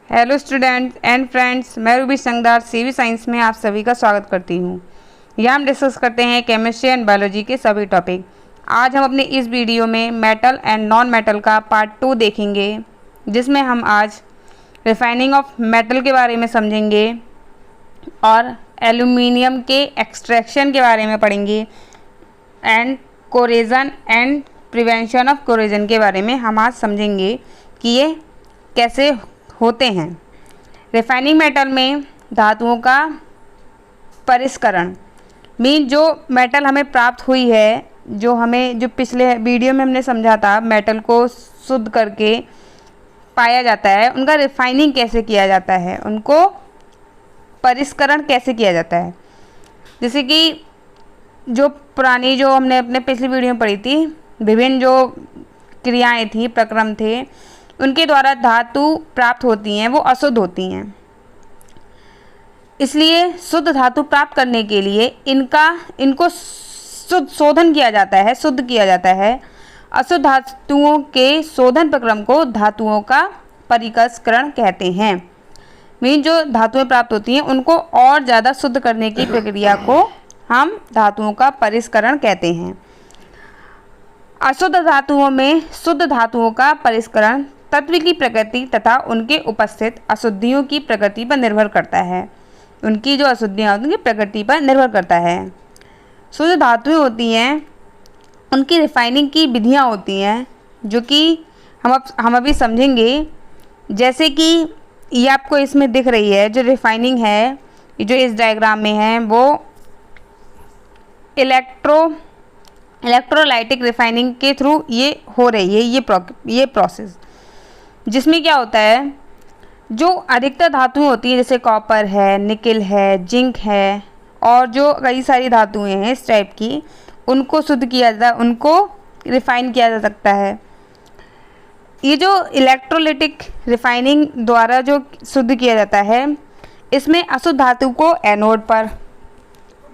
Hello students and friends, मैं Ruby संगदार CV science में आप सभी का स्वागत करती हूँ। यहाँ हम डिस्कस करते हैं केमिस्ट्री एंड बायोलॉजी के सभी टॉपिक। आज हम अपने इस वीडियो में मेटल एंड नॉन मेटल का पार्ट 2 देखेंगे, जिसमें हम आज रिफाइनिंग ऑफ मेटल के बारे में समझेंगे और एल्यूमिनियम के एक्सट्रैक्शन के बारे में पढ़ेंगे एंड कोरेजन एंड प्रिवेंशन ऑफ कोरेजन के बारे में हम आज समझेंगे कि ये कैसे होते हैं। रिफाइनिंग मेटल में धातुओं का परिष्करण मीन जो मेटल हमें प्राप्त हुई है, जो पिछले वीडियो में हमने समझा था, मेटल को शुद्ध करके पाया जाता है, उनका रिफाइनिंग कैसे किया जाता है, उनको परिष्करण कैसे किया जाता है। जैसे कि जो हमने अपने पिछली वीडियो में पढ़ी थी, विभिन्न जो क्रियाएं थी, प्रक्रम थे, उनके द्वारा धातु प्राप्त होती हैं वो अशुद्ध होती हैं। इसलिए शुद्ध धातु प्राप्त करने के लिए इनको शोधन किया जाता है, शुद्ध किया जाता है। अशुद्ध धातुओं के शोधन प्रक्रम को धातुओं का परिष्करण कहते हैं। मीन जो धातुएं प्राप्त होती हैं उनको और ज़्यादा शुद्ध करने की प्रक्रिया को हम धातुओं का परिष्करण कहते हैं। अशुद्ध धातुओं में शुद्ध धातुओं का परिष्करण तत्व की प्रकृति तथा उनके उपस्थित अशुद्धियों की प्रकृति पर निर्भर करता है। उनकी जो अशुद्धियाँ होती हैं उनकी प्रकृति पर निर्भर करता है। शुद्ध धातुएं होती हैं, उनकी रिफाइनिंग की विधियाँ होती हैं, जो कि हम अभी समझेंगे। जैसे कि ये आपको इसमें दिख रही है, जो रिफाइनिंग है, जो इस डायग्राम में है, वो इलेक्ट्रोलाइटिक रिफाइनिंग के थ्रू ये हो रही है, ये प्रोसेस, जिसमें क्या होता है, जो अधिकतर धातुएं होती हैं जैसे कॉपर है, निकल है, जिंक है और जो कई सारी धातुएं हैं इस टाइप की, उनको शुद्ध किया जाता है, उनको रिफाइन किया जा सकता है। ये जो इलेक्ट्रोलाइटिक रिफाइनिंग द्वारा जो शुद्ध किया जाता है, इसमें अशुद्ध धातु को एनोड पर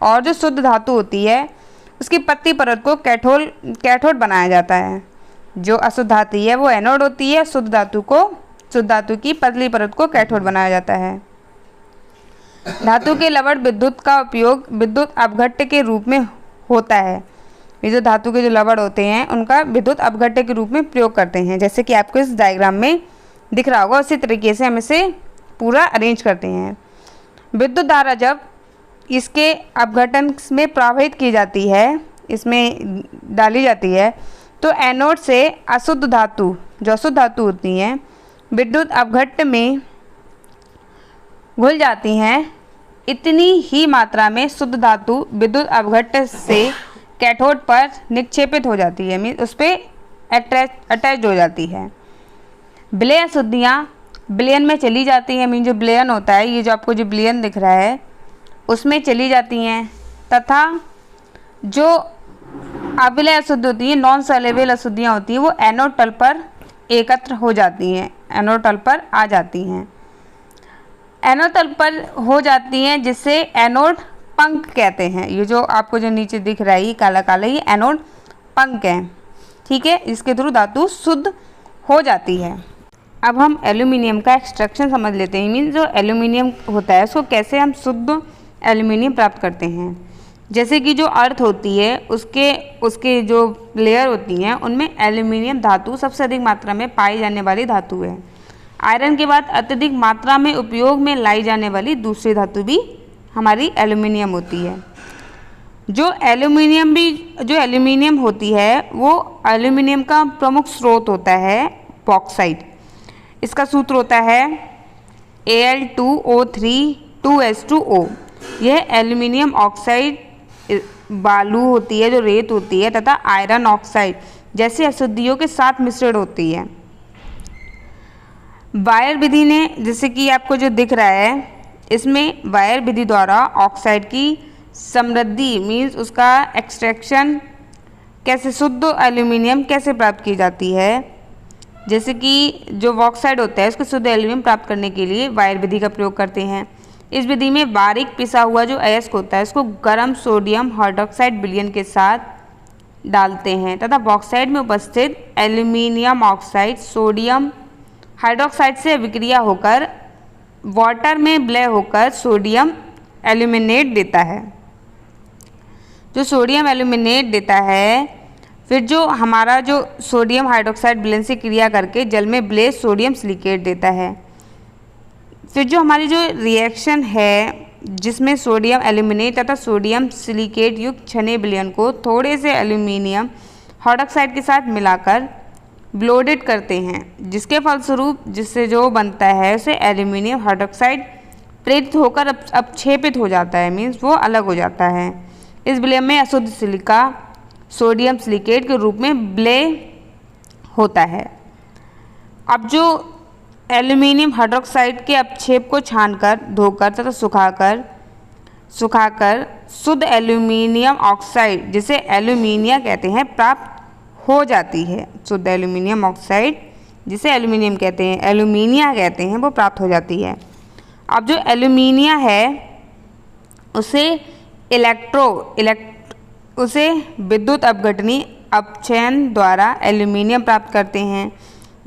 और जो शुद्ध धातु होती है उसकी पतली परत को कैथोड बनाया जाता है। जो अशुद्ध धातु है वो एनोड होती है, शुद्ध धातु की पतली परत को कैथोड बनाया जाता है। धातु के लवण विद्युत का उपयोग विद्युत अपघट्य के रूप में होता है। ये जो धातु के जो लवण होते हैं उनका विद्युत अपघट्य के रूप में प्रयोग करते हैं, जैसे कि आपको इस डायग्राम में दिख रहा होगा। उसी तरीके से हम इसे पूरा अरेंज करते हैं। विद्युत धारा जब इसके अपघटन में प्रवाहित की जाती है, इसमें डाली जाती है, तो एनोड से अशुद्ध धातु, जो अशुद्ध धातु होती हैं, विद्युत अपघट्य में घुल जाती हैं। इतनी ही मात्रा में शुद्ध धातु विद्युत अपघट्य से कैथोड पर निक्षेपित हो जाती है, मीन उस पर अटैच हो जाती है। विलय अशुद्धियाँ विलयन में चली जाती हैं, मीन जो विलयन होता है, ये जो आपको जो विलयन दिख रहा है उसमें चली जाती हैं, तथा जो अविलय अशुद्धि होती है, नॉन सॉल्युबल अशुद्धियाँ होती हैं, वो एनोड तल पर एकत्र हो जाती हैं, एनोड तल पर आ जाती हैं, एनोड तल पर हो जाती हैं, जिससे एनोड पंख कहते हैं। ये जो आपको जो नीचे दिख रहा है ये काला काला, ये एनोड पंख है, ठीक है। इसके थ्रू धातु शुद्ध हो जाती है। अब हम एल्यूमिनियम का एक्सट्रैक्शन समझ लेते हैं। मीन जो एल्यूमिनियम होता है उसको कैसे हम शुद्ध एल्यूमिनियम प्राप्त करते हैं। जैसे कि जो अर्थ होती है उसके जो लेयर होती हैं उनमें एल्यूमिनियम धातु सबसे अधिक मात्रा में पाई जाने वाली धातु है। आयरन के बाद अत्यधिक मात्रा में उपयोग में लाई जाने वाली दूसरी धातु भी हमारी एल्यूमिनियम होती है। जो एल्यूमिनियम होती है वो एल्यूमिनियम का प्रमुख स्रोत होता है बॉक्साइट। इसका सूत्र होता है Al2O3 2H2O। यह एल्यूमिनियम ऑक्साइड बालू होती है, जो रेत होती है, तथा आयरन ऑक्साइड जैसे अशुद्धियों के साथ मिश्रित होती है। वायर विधि ने, जैसे कि आपको जो दिख रहा है, इसमें वायर विधि द्वारा ऑक्साइड की समृद्धि मीन्स उसका एक्सट्रैक्शन कैसे, शुद्ध एल्यूमिनियम कैसे प्राप्त की जाती है। जैसे कि जो बॉक्साइड होता है उसको शुद्ध एल्यूमिनियम प्राप्त करने के लिए वायर विधि का प्रयोग करते हैं। इस विधि में बारीक पिसा हुआ जो अयस्क होता है उसको गर्म सोडियम हाइड्रोक्साइड विलयन के साथ डालते हैं तथा बॉक्साइड में उपस्थित एल्यूमिनियम ऑक्साइड सोडियम हाइड्रोक्साइड से अभिक्रिया होकर वाटर में विलय होकर सोडियम एल्यूमिनेट देता है। जो सोडियम एल्यूमिनेट देता है, फिर जो हमारा जो सोडियम हाइड्रोक्साइड विलयन से क्रिया करके जल में विलय सोडियम सिलिकेट देता है। फिर जो हमारी जो रिएक्शन है जिसमें सोडियम एल्यूमिनेट तथा सोडियम सिलिकेट युक्त छने विलयन को थोड़े से एल्यूमिनियम हाइड्रोक्साइड के साथ मिलाकर ब्लोडेड करते हैं, जिसके फलस्वरूप जिससे जो बनता है उसे एल्यूमिनियम हाइड्रोक्साइड प्रेरित होकर अपक्षेपित हो जाता है, मीन्स वो अलग हो जाता है। इस विलय में अशुद्ध सिलिका सोडियम सिलिकेट के रूप में विलय होता है। अब जो एल्यूमिनियम हाइड्रोक्साइड के अपक्षेप को छानकर धोकर तथा सुखाकर शुद्ध एल्यूमिनियम ऑक्साइड जिसे एल्यूमिनिया कहते हैं प्राप्त हो जाती है। शुद्ध एल्यूमिनियम ऑक्साइड जिसे एल्यूमिनियम कहते हैं, एल्यूमिनिया कहते हैं, वो प्राप्त हो जाती है। अब जो एल्यूमिनिया है उसे उसे विद्युत अपघटनी अपक्षयन द्वारा एल्यूमिनियम प्राप्त करते हैं,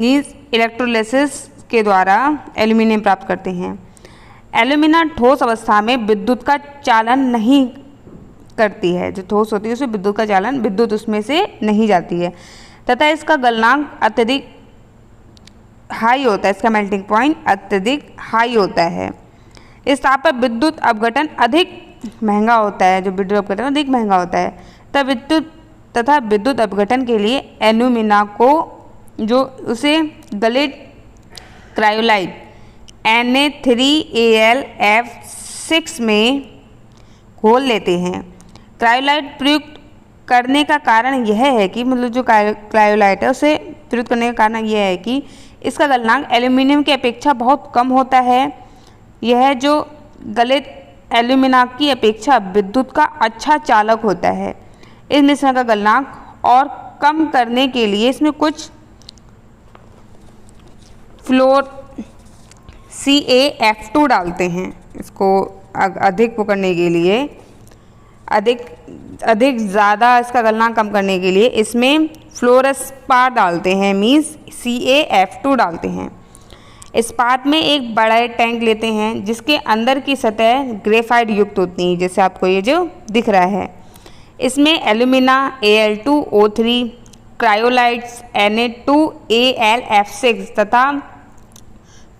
मीन्स इलेक्ट्रोलिसिस के द्वारा एल्यूमिनियम प्राप्त करते हैं। एल्यूमिना ठोस अवस्था में विद्युत का चालन नहीं करती है। जो ठोस होती है उसमें विद्युत का चालन, विद्युत उसमें से नहीं जाती है तथा इसका गलनांक अत्यधिक हाई होता है, इसका मेल्टिंग पॉइंट अत्यधिक हाई होता है। इस ताप पर विद्युत अपघटन अधिक महंगा होता है, जो विद्युत अपघटन अधिक महंगा होता है। तथा विद्युत अपघटन के लिए एल्यूमिना को जो उसे गलित क्रायोलाइट Na3Al(F6) में घोल लेते हैं। क्रायोलाइट प्रयुक्त करने का कारण यह है कि मतलब जो क्रायोलाइट है उसे प्रयुक्त करने का कारण यह है कि इसका गलनांक एल्यूमिनियम की अपेक्षा बहुत कम होता है। यह जो गलित एल्यूमिना की अपेक्षा विद्युत का अच्छा चालक होता है। इस मिश्रण का गलनांक और कम करने के लिए इसमें कुछ फ्लोर CaF2 डालते हैं। इसको अधिक करने के लिए, अधिक ज़्यादा इसका गलनांक कम करने के लिए इसमें फ्लोरस्पार डालते हैं, मीन्स CaF2 डालते हैं। इस्पात में एक बड़ा टैंक लेते हैं जिसके अंदर की सतह ग्रेफाइट युक्त होती है, जैसे आपको ये जो दिख रहा है। इसमें एल्यूमिना Al2O3, क्रायोलाइट्स Na2Al(F6) तथा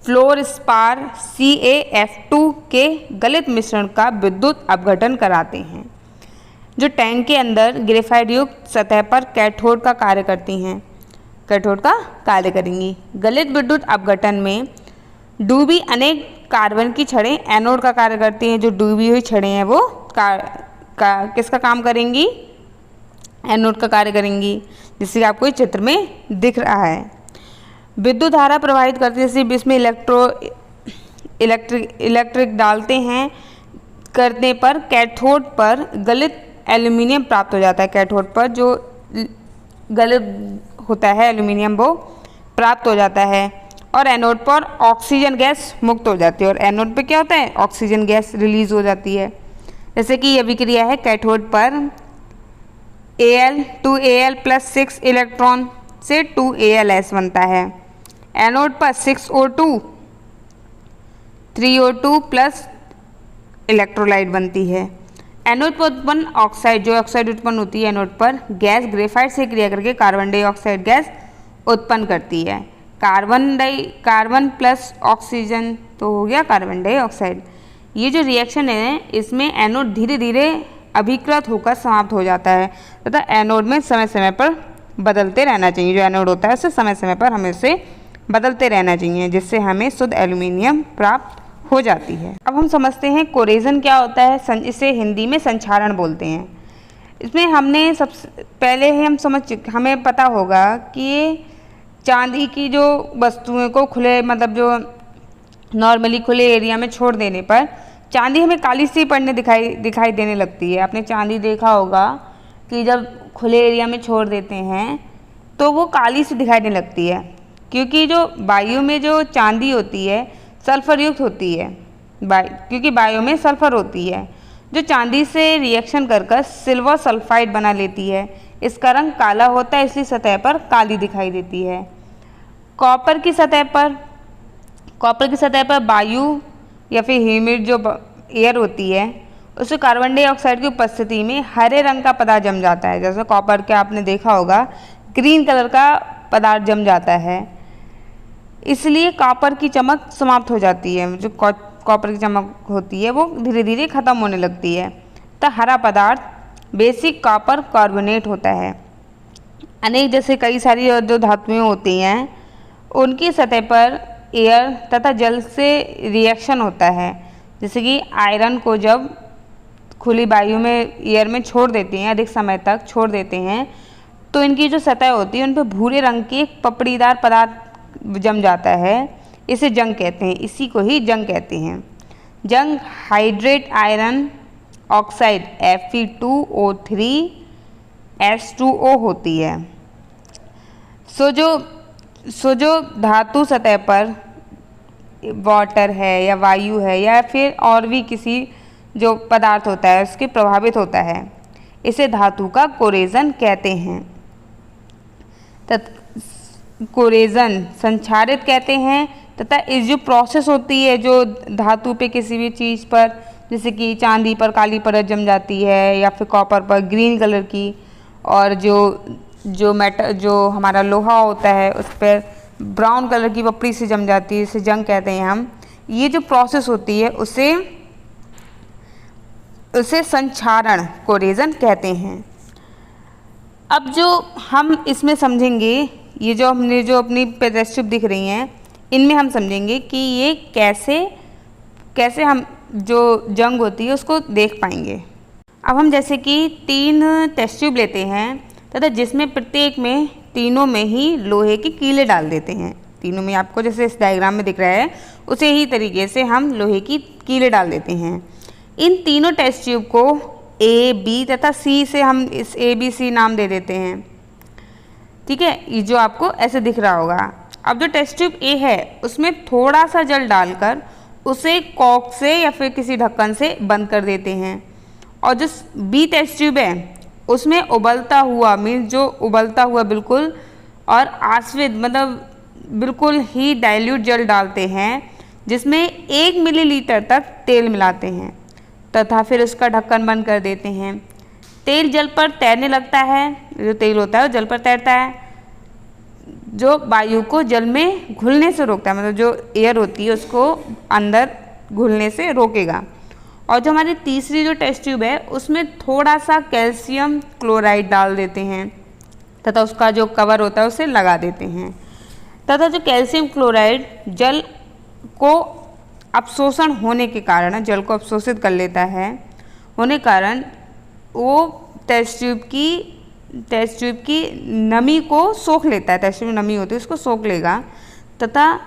फ्लोरस्पार CaF2 के गलित मिश्रण का विद्युत अपघटन कराते हैं, जो टैंक के अंदर ग्रेफाइट युक्त सतह पर कैथोड का कार्य करती हैं, कैथोड का कार्य करेंगी। गलित विद्युत अपघटन में डूबी अनेक कार्बन की छड़ें एनोड का कार्य करती हैं। जो डूबी हुई छड़ें हैं वो किसका काम करेंगी? एनोड का कार्य करेंगी, जिससे आपको इस चित्र में दिख रहा है। विद्युत धारा प्रवाहित करते हैं, जैसे इसमें इलेक्ट्रिक डालते हैं, करने पर कैथोड पर गलित एल्यूमिनियम प्राप्त हो जाता है। कैथोड पर जो गलित होता है एल्यूमिनियम वो प्राप्त हो जाता है और एनोड पर ऑक्सीजन गैस मुक्त हो जाती है। और एनोड पे क्या होता है? ऑक्सीजन गैस रिलीज हो जाती है। जैसे कि यह अभिक्रिया है, कैथोड पर Al2Al+6 इलेक्ट्रॉन से 2Als बनता है। एनोड पर 6O2 3O2 प्लस इलेक्ट्रोलाइट बनती है। एनोड पर उत्पन्न ऑक्साइड, जो ऑक्साइड उत्पन्न होती है एनोड पर, गैस ग्रेफाइट से क्रिया करके कार्बन डाइऑक्साइड गैस उत्पन्न करती है। कार्बन प्लस ऑक्सीजन तो हो गया कार्बन डाइऑक्साइड। ये जो रिएक्शन है इसमें एनोड धीरे धीरे अभिकृत होकर समाप्त हो जाता है तथा एनोड में समय समय पर बदलते रहना चाहिए। जो एनोड होता है उसे समय समय पर हमें उसे बदलते रहना चाहिए, जिससे हमें शुद्ध एल्यूमिनियम प्राप्त हो जाती है। अब हम समझते हैं कोरेजन क्या होता है। इसे हिंदी में संक्षारण बोलते हैं। इसमें हमने सबसे पहले हमें पता होगा कि ये चांदी की जो वस्तुओं को खुले मतलब जो नॉर्मली खुले एरिया में छोड़ देने पर चांदी हमें काली सी पड़ने दिखाई देने लगती है। आपने चांदी देखा होगा कि जब खुले एरिया में छोड़ देते हैं तो वो काली सी दिखाई देने लगती है, क्योंकि जो वायु में जो चांदी होती है सल्फर युक्त होती है, क्योंकि वायु में सल्फर होती है जो चांदी से रिएक्शन कर सिल्वर सल्फाइड बना लेती है। इसका रंग काला होता है, इसलिए सतह पर काली दिखाई देती है। कॉपर की सतह पर वायु या फिर ह्यूमिड जो एयर होती है उसमें कार्बन डाइऑक्साइड की उपस्थिति में हरे रंग का पदार्थ जम जाता है। जैसे कॉपर के आपने देखा होगा ग्रीन कलर का पदार्थ जम जाता है, इसलिए कॉपर की चमक समाप्त हो जाती है। जो कॉपर की चमक होती है वो धीरे धीरे खत्म होने लगती है। तो हरा पदार्थ बेसिक कॉपर कार्बोनेट होता है। अनेक जैसे कई सारी जो धातुएं होती हैं उनकी सतह पर एयर तथा जल से रिएक्शन होता है। जैसे कि आयरन को जब खुली वायु में एयर में छोड़ देते हैं, अधिक समय तक छोड़ देते हैं, तो इनकी जो सतह होती है उन पर भूरे रंग की एक पपड़ीदार पदार्थ जम जाता है। इसे जंग कहते हैं, इसी को ही जंग कहते हैं। जंग hydrate iron oxide Fe2O3 H2O होती है। सो जो धातु सतह पर वाटर है या वायु है या फिर और भी किसी जो पदार्थ होता है उसके प्रभावित होता है, इसे धातु का कोरेजन कहते हैं। कोरेजन संक्षारित कहते हैं। तथा इस जो प्रोसेस होती है जो धातु पे किसी भी चीज़ पर, जैसे कि चांदी पर काली परत जम जाती है या फिर कॉपर पर ग्रीन कलर की, और जो हमारा लोहा होता है उस पर ब्राउन कलर की पपड़ी से जम जाती है, इसे जंग कहते हैं हम। ये जो प्रोसेस होती है उसे संक्षारण कोरेजन कहते हैं। अब जो हम इसमें समझेंगे, ये जो हमने जो अपनी टेस्ट ट्यूब दिख रही हैं इनमें हम समझेंगे कि ये कैसे हम जो जंग होती है उसको देख पाएंगे। अब हम जैसे कि 3 टेस्ट ट्यूब लेते हैं तथा जिसमें प्रत्येक में तीनों में ही लोहे की कीलें डाल देते हैं। तीनों में आपको जैसे इस डायग्राम में दिख रहा है उसे ही तरीके से हम लोहे की कीलें डाल देते हैं। इन तीनों टेस्ट ट्यूब को A, B तथा C से हम इस ABC नाम दे देते हैं। ठीक है, ये जो आपको ऐसे दिख रहा होगा। अब जो टेस्ट ट्यूब A है उसमें थोड़ा सा जल डालकर उसे कॉर्क से या फिर किसी ढक्कन से बंद कर देते हैं। और जो B टेस्ट ट्यूब है उसमें उबलता हुआ बिल्कुल और आश्वित मतलब बिल्कुल ही डाइल्यूट जल डालते हैं, जिसमें 1 मिलीलीटर तक तेल मिलाते हैं तथा फिर उसका ढक्कन बंद कर देते हैं। तेल जल पर तैरने लगता है। जो तेल होता है वो जल पर तैरता है, जो वायु को जल में घुलने से रोकता है, मतलब जो एयर होती है उसको अंदर घुलने से रोकेगा। और जो हमारी तीसरी जो टेस्ट ट्यूब है उसमें थोड़ा सा कैल्शियम क्लोराइड डाल देते हैं तथा उसका जो कवर होता है उसे लगा देते हैं। तथा जो कैल्शियम क्लोराइड जल को अपशोषण होने के कारण, जल को अपशोषित कर लेता है होने कारण वो टेस्ट ट्यूब की नमी को सोख लेता है। टेस्ट ट्यूब में नमी होती है उसको सोख लेगा तथा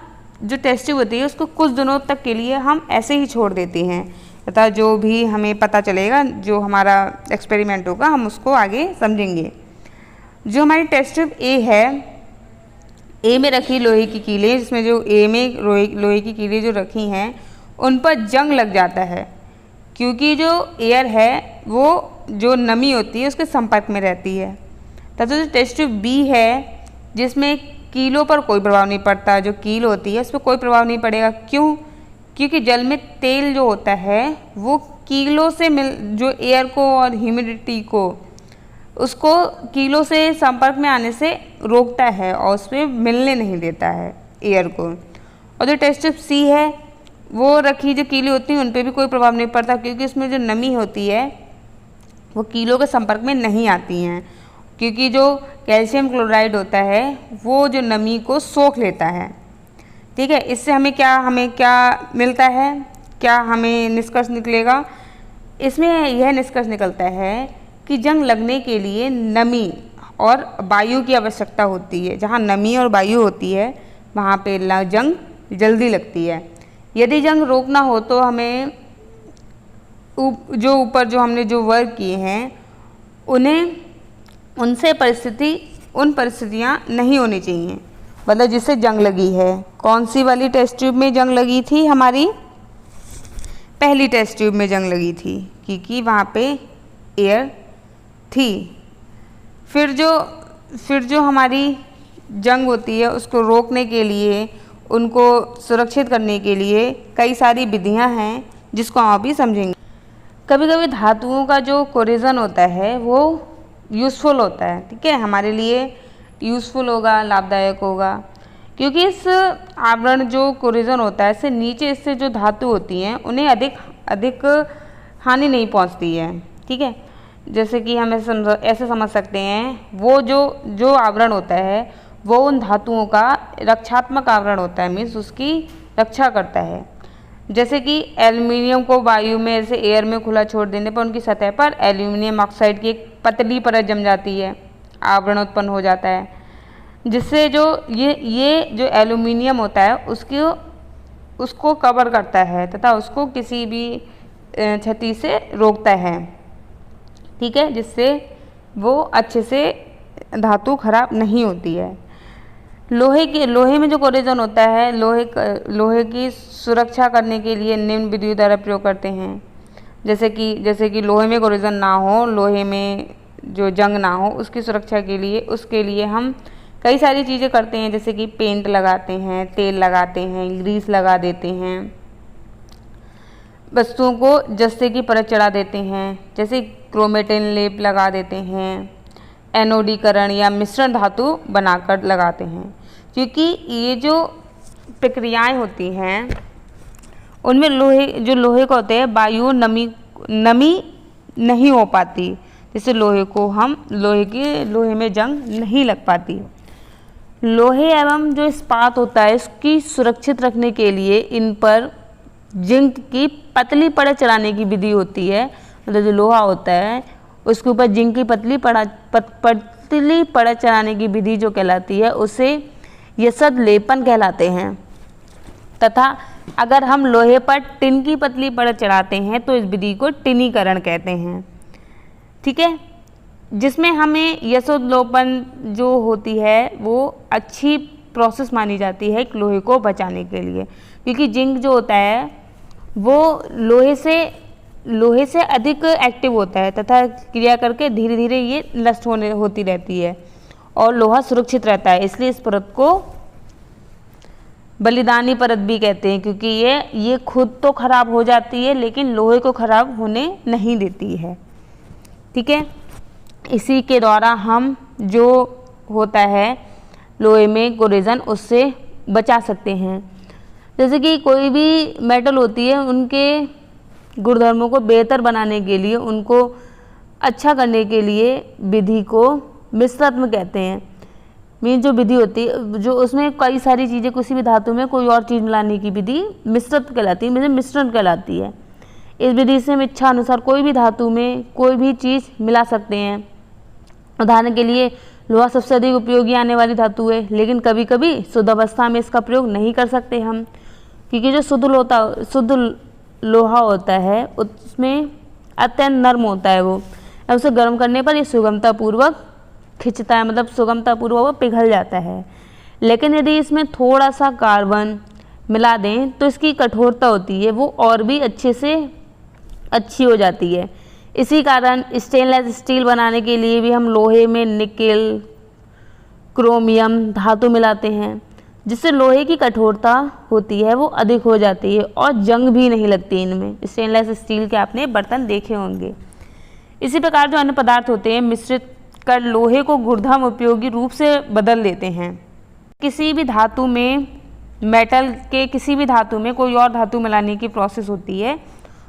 जो टेस्ट ट्यूब होती है उसको कुछ दिनों तक के लिए हम ऐसे ही छोड़ देते हैं तथा जो भी हमें पता चलेगा, जो हमारा एक्सपेरिमेंट होगा, हम उसको आगे समझेंगे। जो हमारी टेस्ट ट्यूब ए है, ए में रखी लोहे की कीलें, जिसमें जो ए में लोहे की कीलें जो रखी हैं उन पर जंग लग जाता है, क्योंकि जो एयर है वो जो नमी होती है उसके संपर्क में रहती है। तथा जो टेस्ट ट्यूब बी है जिसमें कीलों पर कोई प्रभाव नहीं पड़ता, जो कील होती है उस पर कोई प्रभाव नहीं पड़ेगा। क्यों? क्योंकि जल में तेल जो होता है वो कीलों से जो एयर को और ह्यूमिडिटी को उसको कीलों से संपर्क में आने से रोकता है और उस पर मिलने नहीं देता है एयर को। और जो टेस्ट ट्यूब सी है वो रखी जो कीलें होती हैं उन पर भी कोई प्रभाव नहीं पड़ता, क्योंकि उसमें जो नमी होती है वो कीलों के संपर्क में नहीं आती हैं, क्योंकि जो कैल्शियम क्लोराइड होता है वो जो नमी को सोख लेता है। ठीक है, इससे हमें क्या मिलता है, क्या हमें निष्कर्ष निकलेगा? इसमें यह निष्कर्ष निकलता है कि जंग लगने के लिए नमी और वायु की आवश्यकता होती है। जहाँ नमी और वायु होती है वहाँ पे जंग जल्दी लगती है। यदि जंग रोकना हो तो हमें जो हमने जो वर्क किए हैं उन परिस्थितियाँ नहीं होनी चाहिए, मतलब जिससे जंग लगी है। कौन सी वाली टेस्ट ट्यूब में जंग लगी थी? हमारी पहली टेस्ट ट्यूब में जंग लगी थी, क्योंकि वहाँ पे एयर थी। फिर जो हमारी जंग होती है उसको रोकने के लिए उनको सुरक्षित करने के लिए कई सारी विधियां हैं जिसको हम अभी समझेंगे। कभी कभी धातुओं का जो कोरिजन होता है वो यूज़फुल होता है, ठीक है, हमारे लिए यूज़फुल होगा, लाभदायक होगा, क्योंकि इस आवरण जो कोरिजन होता है इससे नीचे इससे जो धातु होती हैं उन्हें अधिक हानि नहीं पहुंचती है, ठीक है। जैसे कि हम ऐसे समझ सकते हैं वो जो आवरण होता है वो उन धातुओं का रक्षात्मक आवरण होता है, मीन्स उसकी रक्षा करता है। जैसे कि एल्युमिनियम को वायु में ऐसे एयर में खुला छोड़ देने पर उनकी सतह पर एल्युमिनियम ऑक्साइड की एक पतली परत जम जाती है, आवरण उत्पन्न हो जाता है, जिससे जो ये जो एल्युमिनियम होता है उसको कवर करता है तथा उसको किसी भी क्षति से रोकता है, ठीक है, जिससे वो अच्छे से धातु खराब नहीं होती है। लोहे में जो कोरिजन होता है लोहे की सुरक्षा करने के लिए निम्न विधियों द्वारा प्रयोग करते हैं। जैसे कि लोहे में कोरिजन ना हो, लोहे में जो जंग ना हो, उसकी सुरक्षा के लिए उसके लिए हम कई सारी चीज़ें करते हैं, जैसे कि पेंट लगाते हैं, तेल लगाते हैं, ग्रीस लगा देते हैं, वस्तुओं को जस्ते की परत चढ़ा देते हैं, जैसे क्रोमेटिन लेप लगा देते हैं, एनोडीकरण या मिश्रण धातु बनाकर लगाते हैं। क्योंकि ये जो प्रक्रियाएं होती हैं उनमें लोहे को होते हैं वायु नमी नहीं हो पाती, जैसे लोहे में जंग नहीं लग पाती। लोहे एवं जो इस्पात होता है इसकी सुरक्षित रखने के लिए इन पर जिंक की पतली परत चढ़ाने की विधि होती है। मतलब जो लोहा होता है उसके ऊपर जिंक की पतली परत चढ़ाने की विधि जो कहलाती है उसे यसद लेपन कहलाते हैं। तथा अगर हम लोहे पर टिन की पतली परत चढ़ाते हैं तो इस विधि को टिनीकरण कहते हैं, ठीक है, जिसमें हमें यशोद्लोपन जो होती है वो अच्छी प्रोसेस मानी जाती है लोहे को बचाने के लिए, क्योंकि जिंक जो होता है वो लोहे से अधिक एक्टिव होता है तथा क्रिया करके धीरे धीरे ये नष्ट होती रहती है और लोहा सुरक्षित रहता है। इसलिए इस परत को बलिदानी परत भी कहते हैं, क्योंकि ये खुद तो खराब हो जाती है लेकिन लोहे को खराब होने नहीं देती है, ठीक है। इसी के द्वारा हम जो होता है लोहे में कोरिजन उससे बचा सकते हैं। जैसे कि कोई भी मेटल होती है उनके गुणधर्मों को बेहतर बनाने के लिए, उनको अच्छा करने के लिए विधि को मिश्रत्व कहते हैं। मीन जो विधि होती है जो उसमें कई सारी चीज़ें, किसी भी धातु में कोई और चीज़ मिलाने की विधि मिश्रत्व कहलाती है, मिश्रण कहलाती है। इस विधि से हम इच्छा अनुसार कोई भी धातु में कोई भी चीज़ मिला सकते हैं। उदाहरण के लिए लोहा सबसे अधिक उपयोगी आने वाली धातु है, लेकिन कभी कभी शुद्ध अवस्था में इसका प्रयोग नहीं कर सकते हम, क्योंकि जो शुद्ध लोहा होता है उसमें अत्यंत नर्म होता है, वो उसे गर्म करने पर ये सुगमतापूर्वक खिंचता है, मतलब सुगमतापूर्वक वो पिघल जाता है। लेकिन यदि इसमें थोड़ा सा कार्बन मिला दें तो इसकी कठोरता होती है वो और भी अच्छी हो जाती है। इसी कारण स्टेनलेस स्टील बनाने के लिए भी हम लोहे में निकेल, क्रोमियम धातु मिलाते हैं, जिससे लोहे की कठोरता होती है वो अधिक हो जाती है और जंग भी नहीं लगती इनमें। स्टेनलेस स्टील के आपने बर्तन देखे होंगे। इसी प्रकार जो अन्य पदार्थ होते हैं मिश्रित कर लोहे को गुणधर्म उपयोगी रूप से बदल देते हैं। किसी भी धातु में, मेटल के किसी भी धातु में कोई और धातु मिलाने की प्रोसेस होती है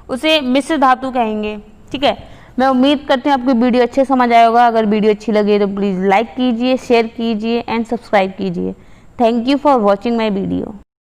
उसे मिश्र धातु कहेंगे, ठीक है। मैं उम्मीद करती हूँ आपको वीडियो अच्छे समझ आया होगा। अगर वीडियो अच्छी लगे तो प्लीज़ लाइक कीजिए, शेयर कीजिए एंड सब्सक्राइब कीजिए। Thank you for watching my video.